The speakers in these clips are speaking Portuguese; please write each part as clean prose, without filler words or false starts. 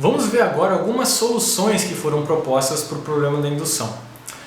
Vamos ver agora algumas soluções que foram propostas para o problema da indução.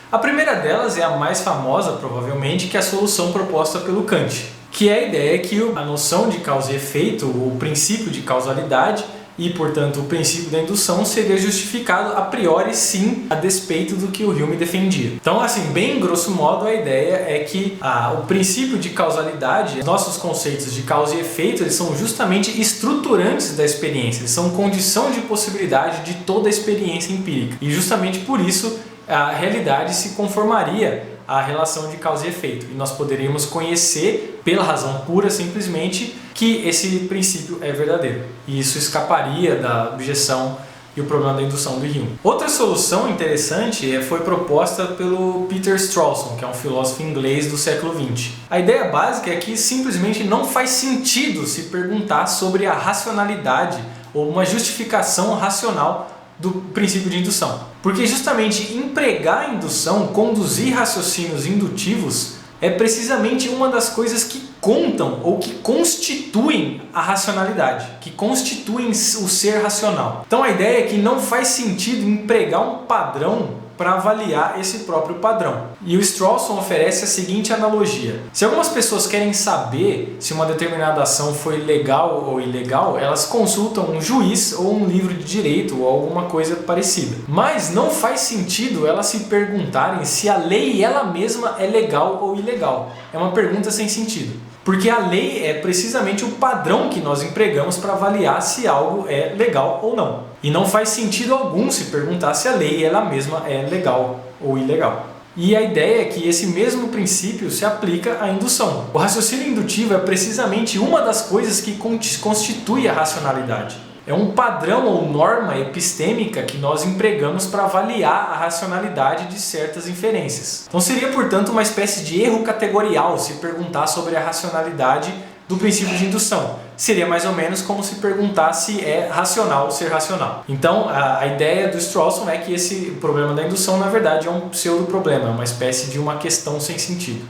A primeira delas é a mais famosa, provavelmente, que é a solução proposta pelo Kant, que é a ideia que a noção de causa e efeito, o princípio de causalidade e, portanto, o princípio da indução seria justificado a priori, sim, a despeito do que o Hume defendia. Então, assim, bem grosso modo, a ideia é que o princípio de causalidade, nossos conceitos de causa e efeito, eles são justamente estruturantes da experiência, eles são condição de possibilidade de toda a experiência empírica. E justamente por isso a realidade se conformaria à relação de causa e efeito. E nós poderíamos conhecer, pela razão pura, simplesmente, que esse princípio é verdadeiro. E isso escaparia da objeção e o problema da indução do Hume. Outra solução interessante foi proposta pelo Peter Strawson, que é um filósofo inglês do século XX. A ideia básica é que simplesmente não faz sentido se perguntar sobre a racionalidade ou uma justificação racional do princípio de indução. Porque justamente empregar a indução, conduzir raciocínios indutivos, é precisamente uma das coisas que contam ou que constituem a racionalidade, que constituem o ser racional. Então a ideia é que não faz sentido empregar um padrão para avaliar esse próprio padrão. E o Strawson oferece a seguinte analogia. Se algumas pessoas querem saber se uma determinada ação foi legal ou ilegal, elas consultam um juiz ou um livro de direito ou alguma coisa parecida. Mas não faz sentido elas se perguntarem se a lei ela mesma é legal ou ilegal. É uma pergunta sem sentido. Porque a lei é precisamente o padrão que nós empregamos para avaliar se algo é legal ou não. E não faz sentido algum se perguntar se a lei ela mesma é legal ou ilegal. E a ideia é que esse mesmo princípio se aplica à indução. O raciocínio indutivo é precisamente uma das coisas que constitui a racionalidade. É um padrão ou norma epistêmica que nós empregamos para avaliar a racionalidade de certas inferências. Então seria, portanto, uma espécie de erro categorial se perguntar sobre a racionalidade do princípio de indução. Seria mais ou menos como se perguntar se é racional ser racional. Então a ideia do Strawson é que esse problema da indução, na verdade, é um pseudo-problema, uma espécie de uma questão sem sentido.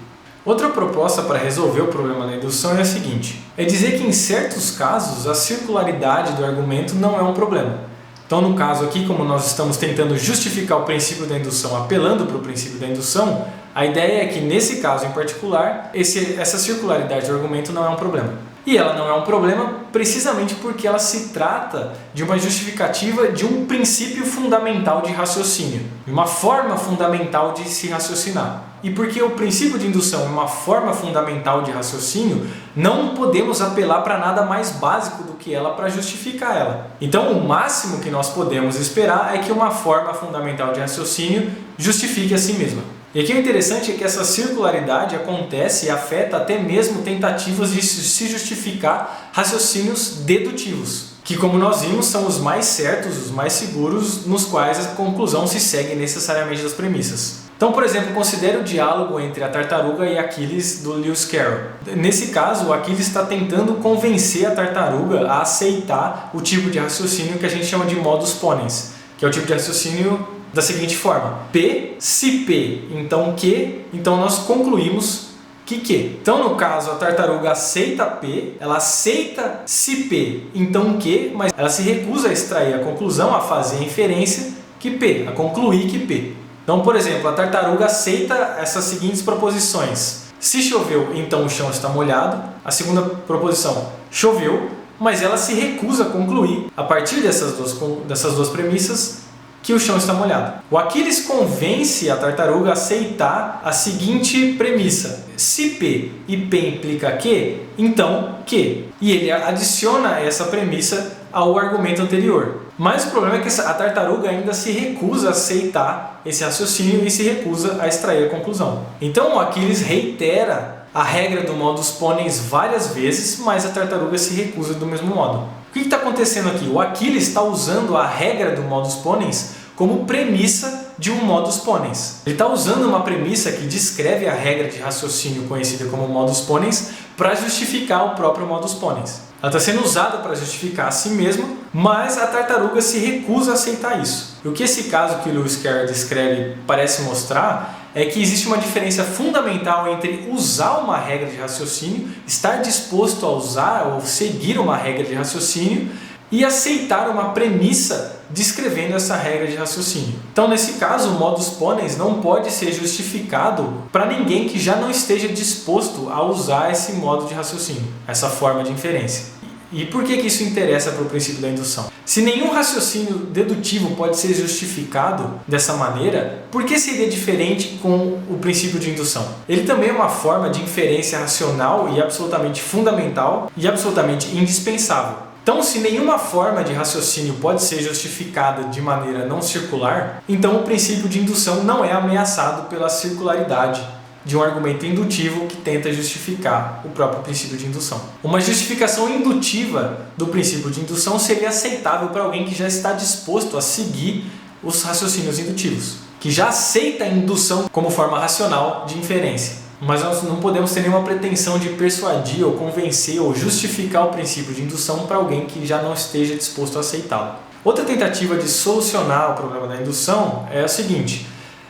Outra proposta para resolver o problema da indução é a seguinte: é dizer que em certos casos a circularidade do argumento não é um problema. Então, no caso aqui, como nós estamos tentando justificar o princípio da indução apelando para o princípio da indução, a ideia é que nesse caso em particular, essa circularidade do argumento não é um problema. E ela não é um problema precisamente porque ela se trata de uma justificativa de um princípio fundamental de raciocínio, de uma forma fundamental de se raciocinar. E porque o princípio de indução é uma forma fundamental de raciocínio, não podemos apelar para nada mais básico do que ela para justificar ela. Então, o máximo que nós podemos esperar é que uma forma fundamental de raciocínio justifique a si mesma. E aqui o interessante é que essa circularidade acontece e afeta até mesmo tentativas de se justificar raciocínios dedutivos, que, como nós vimos, são os mais certos, os mais seguros, nos quais a conclusão se segue necessariamente das premissas. Então, por exemplo, considere o diálogo entre a tartaruga e Aquiles do Lewis Carroll. Nesse caso, o Aquiles está tentando convencer a tartaruga a aceitar o tipo de raciocínio que a gente chama de modus ponens, que é o tipo de raciocínio da seguinte forma: P, se P, então Q, então nós concluímos que Q. Então, no caso, a tartaruga aceita P, ela aceita se P, então Q, mas ela se recusa a extrair a conclusão, a fazer a inferência que P, a concluir que P. Então, por exemplo, a tartaruga aceita essas seguintes proposições: se choveu, então o chão está molhado. A segunda proposição: choveu, mas ela se recusa a concluir, a partir dessas duas premissas, que o chão está molhado. O Aquiles convence a tartaruga a aceitar a seguinte premissa: se P e P implica Q, então Q. E ele adiciona essa premissa ao argumento anterior. Mas o problema é que a tartaruga ainda se recusa a aceitar esse raciocínio e se recusa a extrair a conclusão. Então o Aquiles reitera a regra do modus ponens várias vezes, mas a tartaruga se recusa do mesmo modo. O que está acontecendo aqui? O Aquiles está usando a regra do modus ponens como premissa de um modus ponens. Ele está usando uma premissa que descreve a regra de raciocínio conhecida como modus ponens para justificar o próprio modus ponens. Ela está sendo usada para justificar a si mesma, mas a tartaruga se recusa a aceitar isso. E o que esse caso que o Lewis Carroll descreve parece mostrar é que existe uma diferença fundamental entre usar uma regra de raciocínio, estar disposto a usar ou seguir uma regra de raciocínio, e aceitar uma premissa descrevendo essa regra de raciocínio. Então, nesse caso, o modus ponens não pode ser justificado para ninguém que já não esteja disposto a usar esse modo de raciocínio, essa forma de inferência. E por que isso interessa para o princípio da indução? Se nenhum raciocínio dedutivo pode ser justificado dessa maneira, por que seria diferente com o princípio de indução? Ele também é uma forma de inferência racional e absolutamente fundamental e absolutamente indispensável. Então, se nenhuma forma de raciocínio pode ser justificada de maneira não circular, então o princípio de indução não é ameaçado pela circularidade de um argumento indutivo que tenta justificar o próprio princípio de indução. Uma justificação indutiva do princípio de indução seria aceitável para alguém que já está disposto a seguir os raciocínios indutivos, que já aceita a indução como forma racional de inferência. Mas nós não podemos ter nenhuma pretensão de persuadir ou convencer ou justificar o princípio de indução para alguém que já não esteja disposto a aceitá-lo. Outra tentativa de solucionar o problema da indução é a seguinte: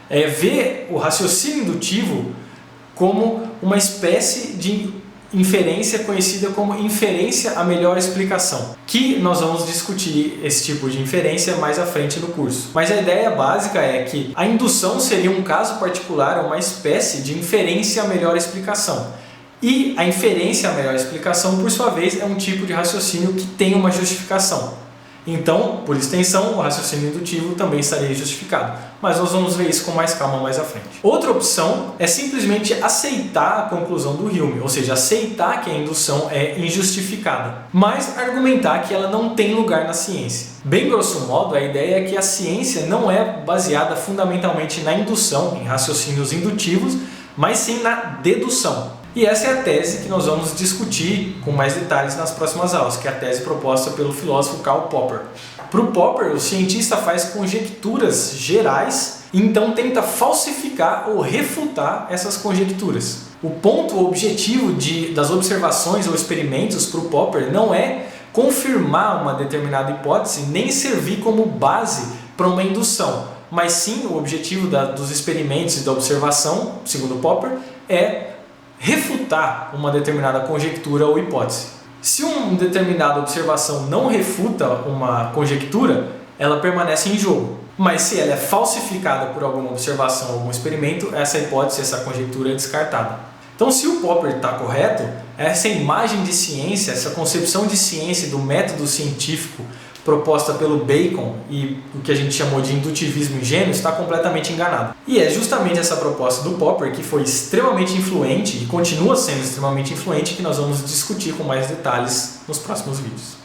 é ver o raciocínio indutivo como uma espécie de inferência conhecida como inferência à melhor explicação, que nós vamos discutir esse tipo de inferência mais à frente no curso. Mas a ideia básica é que a indução seria um caso particular, uma espécie de inferência à melhor explicação. E a inferência à melhor explicação, por sua vez, é um tipo de raciocínio que tem uma justificação. Então, por extensão, o raciocínio indutivo também estaria justificado. Mas nós vamos ver isso com mais calma mais à frente. Outra opção é simplesmente aceitar a conclusão do Hume, ou seja, aceitar que a indução é injustificada, mas argumentar que ela não tem lugar na ciência. Bem grosso modo, a ideia é que a ciência não é baseada fundamentalmente na indução, em raciocínios indutivos, mas sim na dedução. E essa é a tese que nós vamos discutir com mais detalhes nas próximas aulas, que é a tese proposta pelo filósofo Karl Popper. Para o Popper, o cientista faz conjecturas gerais e então tenta falsificar ou refutar essas conjecturas. O ponto objetivo das observações ou experimentos para o Popper não é confirmar uma determinada hipótese, nem servir como base para uma indução, mas sim o objetivo dos experimentos e da observação, segundo Popper, é refutar uma determinada conjectura ou hipótese. Se uma determinada observação não refuta uma conjectura, ela permanece em jogo. Mas se ela é falsificada por alguma observação ou algum experimento, essa hipótese, essa conjectura é descartada. Então, se o Popper está correto, essa imagem de ciência, essa concepção de ciência do método científico proposta pelo Bacon e o que a gente chamou de indutivismo ingênuo está completamente enganado. E é justamente essa proposta do Popper, que foi extremamente influente e continua sendo extremamente influente, que nós vamos discutir com mais detalhes nos próximos vídeos.